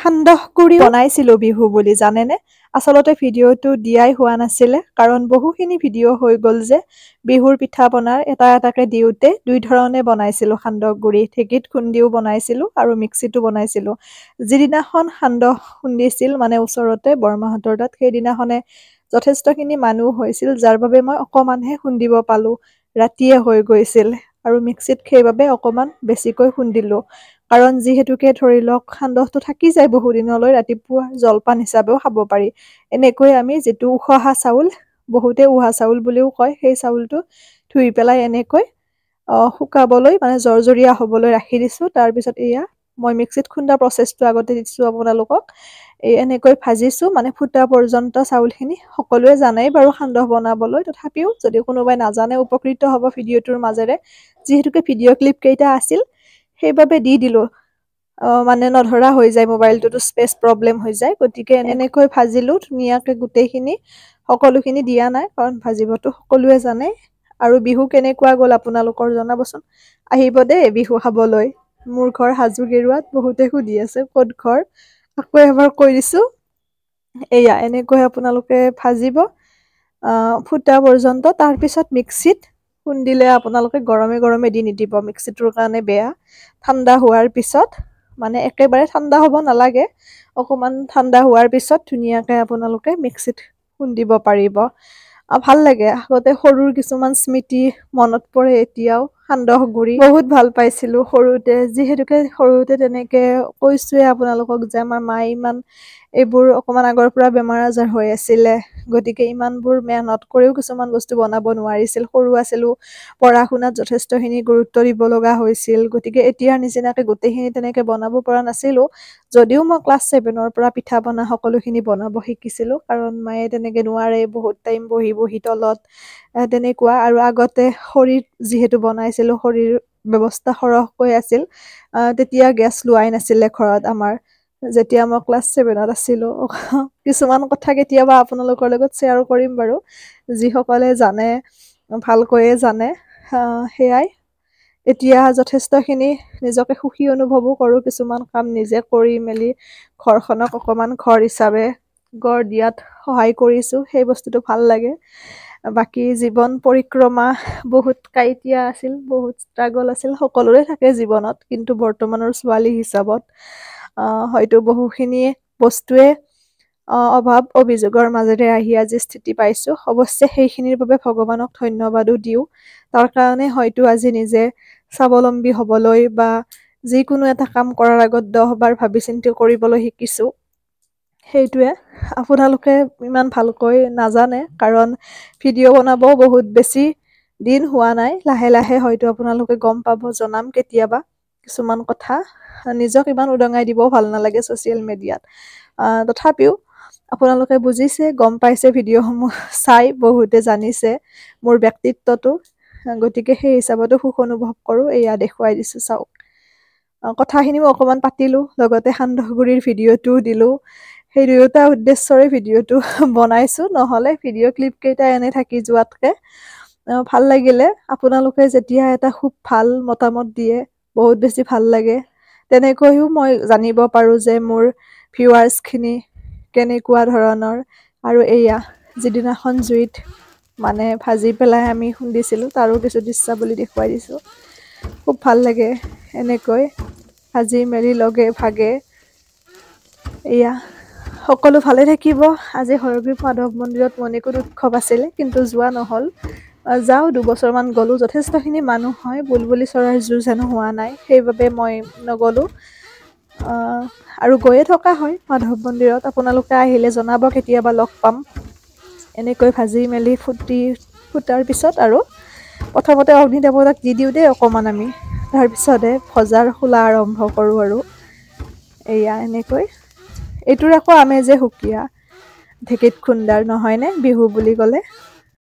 সান্দহ গুড়ি বনাইছিলো বিহু বুলি জানেনে আসলতে ভিডিঅ'টো দিয়াই হোৱা নাছিলে কাৰণ বহুখিনি ভিডিঅ' হৈ গ'ল যে বিহুৰ পিঠা বনাৰ এটা এটাকে দিওতে দুই ধৰণে বনাইছিলো সান্দহ গুড়ি ঢেঁকীত খুন্দিও বনাইছিলো আৰু মিক্সিটো বনাইছিলো যিদিনাখন সান্দহ খুন্দিছিল মানে ওচৰতে বৰমাহতৰ তাত সেইদিনাখনে যথেষ্টখিনি মানুহ হৈছিল যাৰ বাবে মই অকমানহে খুন্দিব পালো ৰাতিয়ে হৈ গৈছিল আৰু মিক্সিত সেইবাবে অকমান বেছিকৈ খুন্দিলো কাৰণ যিহেতুকে ধৰি লওক সান্দহটো থাকি যায় বহুদিনলৈ ৰাতিপুৱা জলপান হিচাপেও খাব পাৰি এনেকৈ আমি যেটো উখহা চাউল বহুতে উহা চাউল বুলিও কয় সেই চাউলটো ধুই পেলাই এনেকৈ শুকাবলৈ মানে জৰজৰীয়া হ'বলৈ ৰাখি দিছো তাৰ পিছত এয়া মই মিক্সিত খুন্দা প্ৰচেছটো আগতে দিছো আপোনালোকক এই এনেকৈ ভাজিছো মানে ফুটা পৰ্যন্ত চাউলখিনি সকলোৱে জানেই বাৰু সান্দহ বনাবলৈ তথাপিও যদি কোনোবাই নাজানে উপকৃত হ'ব ভিডিঅ'টোৰ মাজেৰে যিহেতুকে ভিডিঅ' ক্লিপ কেইটা আছিল সেইবাবে দি দিলো মানে নধৰা হৈ যায় মোবাইলটোতো স্পেচ প্ৰব্লেম হৈ যায় গতিকে এনেকৈ ভাজিলো ধুনীয়াকৈ গোটেইখিনি সকলোখিনি দিয়া নাই কাৰণ ভাজিবতো সকলোৱে জানে আৰু বিহু কেনেকুৱা গ'ল আপোনালোকৰ জনাবচোন আহিব দেই বিহু খাবলৈ মোৰ ঘৰ হাজু গেৰুৱাত বহুতে সুধি আছে ক'ত ঘৰ আকৌ এবাৰ কৈ দিছো এয়া এনেকৈ আপোনালোকে ভাজিব ফুটা পৰ্যন্ত তাৰ পিছত মিক্সিত খুন্দিলে আপোনালোকে গৰমে গৰমে দি নিদিব মিক্সিটোৰ কাৰণে বেয়া ঠাণ্ডা হোৱাৰ পিছত মানে একেবাৰে ঠাণ্ডা হ'ব নালাগে অকমান ঠাণ্ডা হোৱাৰ পিছত ধুনীয়াকৈ আপোনালোকে মিক্সিত খুন্দিব পাৰিব ভাল লাগে আগতে সৰুৰ কিছুমান স্মৃতি মনত পৰে এতিয়াও সান্দহ গুড়ি বহুত ভাল পাইছিলো সৰুতে যিহেতুকে সৰুতে তেনেকে কৈছোৱে আপোনালোকক যে আমাৰ মায়ে ইমান এইবোৰ অকমান আগৰ পৰা বেমাৰ আজাৰ হৈ আছিলে গতিকে ইমানবোৰ মেহনত কৰিও কিছুমান বস্তু বনাব নোৱাৰিছিল সৰু আছিলো পঢ়া শুনাত যথেষ্টখিনি গুৰুত্ব দিব লগা হৈছিল গতিকে এতিয়াৰ নিচিনাকে গোটেইখিনি তেনেকে বনাব পৰা নাছিলো যদিও মই ক্লাছ 7ৰ পৰা পিঠা পনা সকলোখিনি বনাব শিকিছিলো কাৰণ মায়ে তেনেকে নোৱাৰে বহুত টাইম বহি বহি তলত তেনেকুৱা আৰু আগতে খৰিত যিহেতু বনাইছিলো খৰিৰ ব্যৱস্থা সৰহকৈ আছিল তেতিয়া গেছ লোৱাই নাছিলে ঘৰত আমাৰ যেতিয়া মই ক্লাছ 7ত আছিলো কিছুমান কথা কেতিয়াবা আপোনালোকৰ লগত শ্বেয়াৰ কৰিম বাৰু যিসকলে জানে ভালকৈয়ে জানে সেয়াই এতিয়া যথেষ্টখিনি নিজকে সুখী অনুভৱো কৰো কিছুমান কাম নিজে কৰি মেলি ঘৰখনক অকমান ঘৰ হিচাপে গঢ় দিয়াত সহায় কৰিছো সেই বস্তুটো ভাল লাগে বাকি জীৱন পৰিক্ৰমা বহুত কাইটিয়া আছিল বহুত ষ্ট্ৰাগল আছিল সকলোৰে থাকে জীৱনত কিন্তু বৰ্তমানৰ ছোৱালী হিচাপত হয়তো বহুখিনি বস্তুৱে অভাৱ অভিযোগৰ মাজেৰে আহি আজি স্থিতি পাইছো অৱশ্যে সেইখিনিৰ বাবে ভগৱানক ধন্যবাদো দিও তাৰ কাৰণে হয়তো আজি নিজে স্বাৱলম্বী হ'বলৈ বা যিকোনো এটা কাম কৰাৰ আগত 10 বাৰ ভাবি চিন্তি কৰিবলৈ শিকিছো সেইটোৱে আপোনালোকে ইমান ভালকৈ নাজানে কাৰণ ভিডিঅ' বনাবও বহুত বেছি দিন হোৱা নাই লাহে লাহে হয়তো আপোনালোকে গম পাব জনাম কেতিয়াবা কিছুমান কথা নিজক ইমান উদঙাই দিবও ভাল নালাগে ছচিয়েল মিডিয়াত তথাপিও আপোনালোকে বুজিছে গম পাইছে ভিডিঅ'সমূহ চাই বহুতে জানিছে মোৰ ব্যক্তিত্বটো গতিকে সেই হিচাপতো সুখ অনুভৱ কৰো এয়া দেখুৱাই দিছো চাওক কথাখিনিও অকমান পাতিলো লগতে সান্দহ গুড়িৰ ভিডিঅ'টোও দিলো সেই দুয়োটা উদ্দেশ্যৰে ভিডিঅ'টো বনাইছো নহলে ভিডিঅ' ক্লিপ কেইটা এনে থাকি যোৱাতকে ভাল লাগিলে আপোনালোকে যেতিয়া এটা খুব ভাল মতামত দিয়ে বহুত বেছি ভাল লাগে তেনেকৈও মই জানিব পাৰো যে মোৰ ভিউৱাৰ্ছখিনি কেনেকুৱা ধৰণৰ আৰু এয়া যিদিনাখন জুইত মানে ভাজি পেলাই আমি খুন্দিছিলো তাৰো কিছু দৃশ্যাৱলী দেখুৱাই দিছো খুব ভাল লাগে এনেকৈ ভাজি মেলি লগে ভাগে এয়া সকলো ভালে থাকিব আজি হৰগ্ৰীৱ মাধৱ মন্দিৰত মণিকোট উৎসৱ আছিলে কিন্তু যোৱা নহল যাও 2 বছৰমান গলো যথেষ্টখিনি মানুহ হয় বুলবুলি চৰাইৰ যুঁজ হেনো হোৱা নাই সেইবাবে মই নগলো আৰু গৈয়ে থকা হয় মাধৱ মন্দিৰত আপোনালোকে আহিলে জনাব কেতিয়াবা লগ পাম এনেকৈ ভাজি মেলি ফুটাৰ পিছত আৰু প্ৰথমতে অগ্নি দেৱতাক দি দিও দেই অকমান আমি তাৰ পিছতে ভজাৰ খোলা আৰম্ভ কৰো আৰু এয়া এনেকৈ এইটোৰ আকৌ আমেজে সুকীয়া ঢেঁকীত খুন্দাৰ নহয়নে বিহু বুলি ক'লে